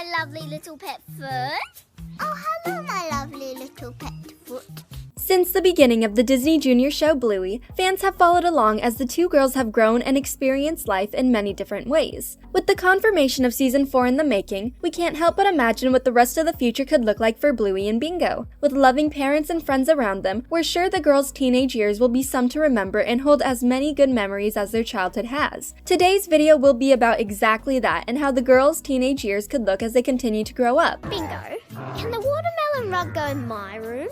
my lovely little pet foot. Oh, hello, my lovely little pet foot. Since the beginning of the Disney Junior show Bluey, fans have followed along as the two girls have grown and experienced life in many different ways. With the confirmation of Season 4 in the making, we can't help but imagine what the rest of the future could look like for Bluey and Bingo. With loving parents and friends around them, we're sure the girls' teenage years will be some to remember and hold as many good memories as their childhood has. Today's video will be about exactly that and how the girls' teenage years could look as they continue to grow up. Bingo, can the watermelon rug go in my room?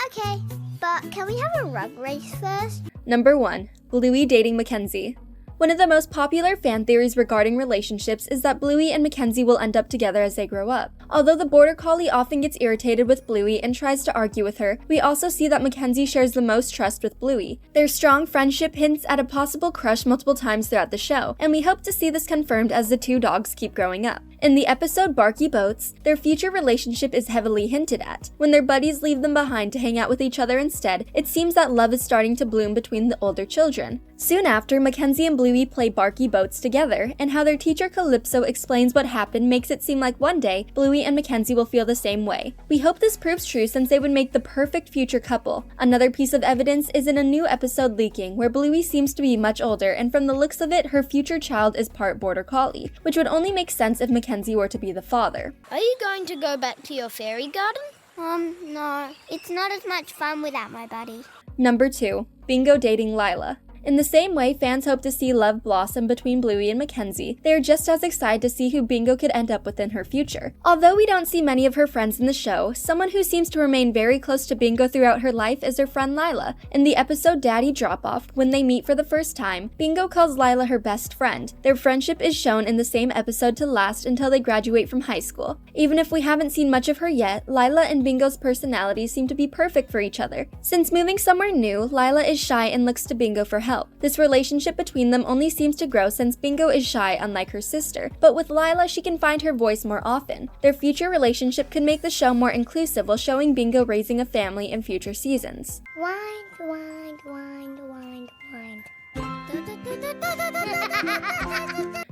Okay, but can we have a rug race first? Number 1. Bluey dating Mackenzie. One of the most popular fan theories regarding relationships is that Bluey and Mackenzie will end up together as they grow up. Although the Border Collie often gets irritated with Bluey and tries to argue with her, we also see that Mackenzie shares the most trust with Bluey. Their strong friendship hints at a possible crush multiple times throughout the show, and we hope to see this confirmed as the two dogs keep growing up. In the episode Barky Boats, their future relationship is heavily hinted at. When their buddies leave them behind to hang out with each other instead, it seems that love is starting to bloom between the older children. Soon after, Mackenzie and Bluey play Barky Boats together, and how their teacher Calypso explains what happened makes it seem like one day, Bluey and Mackenzie will feel the same way. We hope this proves true since they would make the perfect future couple. Another piece of evidence is in a new episode leaking, where Bluey seems to be much older, and from the looks of it, her future child is part Border Collie, which would only make sense if Mackenzie were to be the father. Are you going to go back to your fairy garden? No. It's not as much fun without my buddy. Number 2. Bingo dating Lila. In the same way fans hope to see love blossom between Bluey and Mackenzie, they are just as excited to see who Bingo could end up with in her future. Although we don't see many of her friends in the show, someone who seems to remain very close to Bingo throughout her life is her friend Lila. In the episode Daddy Drop-Off, when they meet for the first time, Bingo calls Lila her best friend. Their friendship is shown in the same episode to last until they graduate from high school. Even if we haven't seen much of her yet, Lila and Bingo's personalities seem to be perfect for each other. Since moving somewhere new, Lila is shy and looks to Bingo for help. This relationship between them only seems to grow since Bingo is shy unlike her sister, but with Lila she can find her voice more often. Their future relationship could make the show more inclusive while showing Bingo raising a family in future seasons. Wind.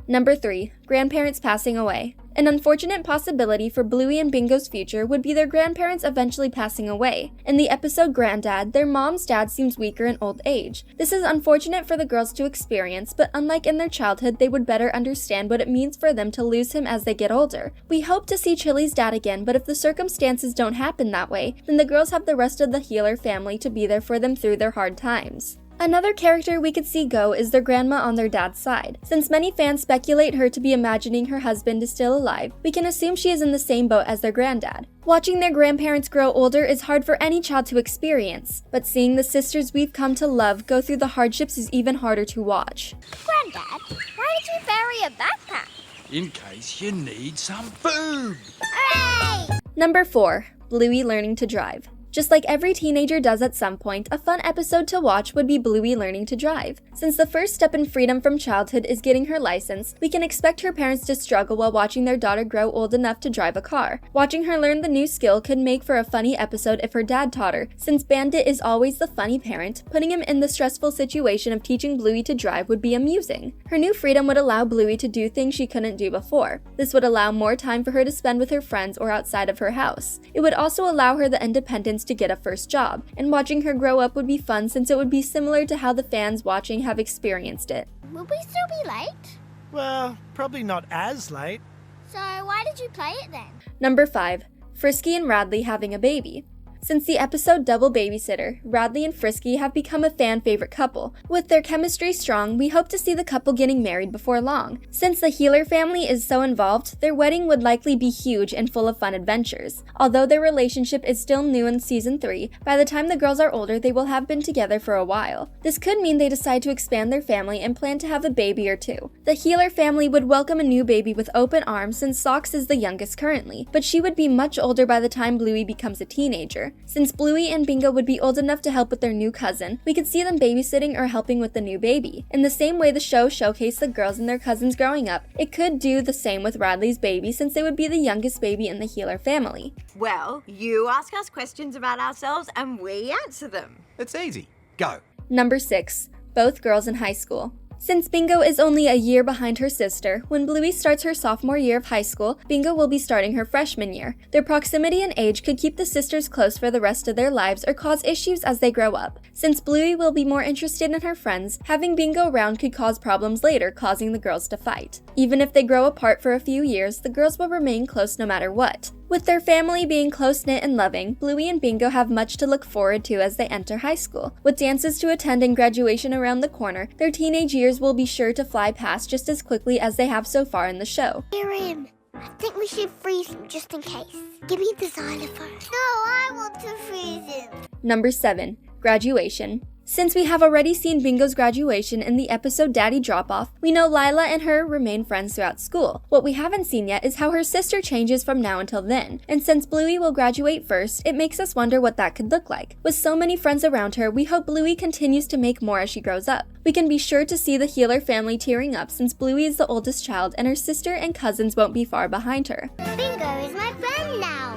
Number 3. Grandparents passing away. An unfortunate possibility for Bluey and Bingo's future would be their grandparents eventually passing away. In the episode Granddad, their mom's dad seems weaker in old age. This is unfortunate for the girls to experience, but unlike in their childhood, they would better understand what it means for them to lose him as they get older. We hope to see Chili's dad again, but if the circumstances don't happen that way, then the girls have the rest of the Healer family to be there for them through their hard times. Another character we could see go is their grandma on their dad's side. Since many fans speculate her to be imagining her husband is still alive, we can assume she is in the same boat as their granddad. Watching their grandparents grow older is hard for any child to experience, but seeing the sisters we've come to love go through the hardships is even harder to watch. Granddad, why did you bury a backpack? In case you need some food. Hooray! Number 4. Bluey learning to drive. Just like every teenager does at some point, a fun episode to watch would be Bluey learning to drive. Since the first step in freedom from childhood is getting her license, we can expect her parents to struggle while watching their daughter grow old enough to drive a car. Watching her learn the new skill could make for a funny episode if her dad taught her. Since Bandit is always the funny parent, putting him in the stressful situation of teaching Bluey to drive would be amusing. Her new freedom would allow Bluey to do things she couldn't do before. This would allow more time for her to spend with her friends or outside of her house. It would also allow her the independence to get a first job, and watching her grow up would be fun since it would be similar to how the fans watching have experienced it. Will we still be late? Well, probably not as late. So why did you play it then? Number 5. Frisky and Radley having a baby. Since the episode Double Babysitter, Radley and Frisky have become a fan favorite couple. With their chemistry strong, we hope to see the couple getting married before long. Since the Healer family is so involved, their wedding would likely be huge and full of fun adventures. Although their relationship is still new in season 3, by the time the girls are older they will have been together for a while. This could mean they decide to expand their family and plan to have a baby or two. The Healer family would welcome a new baby with open arms since Socks is the youngest currently, but she would be much older by the time Bluey becomes a teenager. Since Bluey and Bingo would be old enough to help with their new cousin, we could see them babysitting or helping with the new baby. In the same way the show showcased the girls and their cousins growing up, it could do the same with Radley's baby since they would be the youngest baby in the Healer family. Well, you ask us questions about ourselves and we answer them. It's easy. Go. Number 6. Both girls in high school. Since Bingo is only a year behind her sister, when Bluey starts her sophomore year of high school, Bingo will be starting her freshman year. Their proximity and age could keep the sisters close for the rest of their lives or cause issues as they grow up. Since Bluey will be more interested in her friends, having Bingo around could cause problems later, causing the girls to fight. Even if they grow apart for a few years, the girls will remain close no matter what. With their family being close-knit and loving, Bluey and Bingo have much to look forward to as they enter high school. With dances to attend and graduation around the corner, their teenage years will be sure to fly past just as quickly as they have so far in the show. Hear him. I think we should freeze him just in case. Give me the xylophone. No, I want to freeze him. Number 7. Graduation. Since we have already seen Bingo's graduation in the episode Daddy Drop-Off, we know Lila and her remain friends throughout school. What we haven't seen yet is how her sister changes from now until then, and since Bluey will graduate first, it makes us wonder what that could look like. With so many friends around her, we hope Bluey continues to make more as she grows up. We can be sure to see the Healer family tearing up since Bluey is the oldest child and her sister and cousins won't be far behind her. Bingo is my friend now.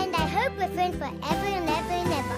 And I hope we're friends forever and ever and ever.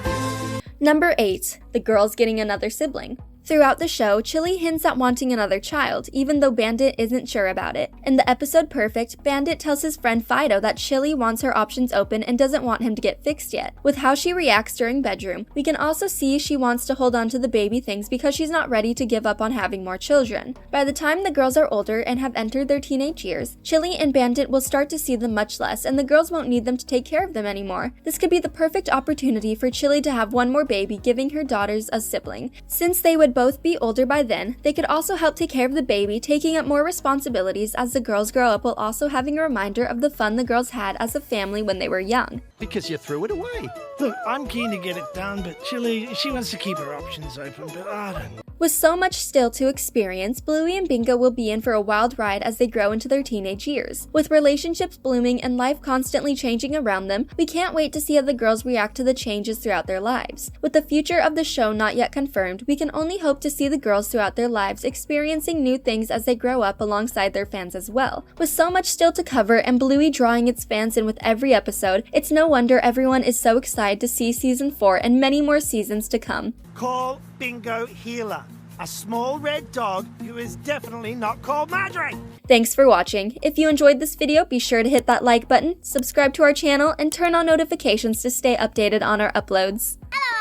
Number 8. The girls getting another sibling. Throughout the show, Chili hints at wanting another child, even though Bandit isn't sure about it. In the episode Perfect, Bandit tells his friend Fido that Chili wants her options open and doesn't want him to get fixed yet. With how she reacts during bedroom, we can also see she wants to hold on to the baby things because she's not ready to give up on having more children. By the time the girls are older and have entered their teenage years, Chili and Bandit will start to see them much less and the girls won't need them to take care of them anymore. This could be the perfect opportunity for Chili to have one more baby, giving her daughters a sibling. Since they would both be older by then, they could also help take care of the baby, taking up more responsibilities as the girls grow up while also having a reminder of the fun the girls had as a family when they were young. Because you threw it away. Look, I'm keen to get it done, but Chili, she wants to keep her options open, but I don't know. With so much still to experience, Bluey and Bingo will be in for a wild ride as they grow into their teenage years. With relationships blooming and life constantly changing around them, we can't wait to see how the girls react to the changes throughout their lives. With the future of the show not yet confirmed, we can only hope to see the girls throughout their lives experiencing new things as they grow up alongside their fans as well. With so much still to cover and Bluey drawing its fans in with every episode, it's no wonder everyone is so excited to see season 4 and many more seasons to come. Call Bingo Healer, a small red dog who is definitely not called Marjorie. Thanks for watching. If you enjoyed this video, be sure to hit that like button, subscribe to our channel, and turn on notifications to stay updated on our uploads. Hello,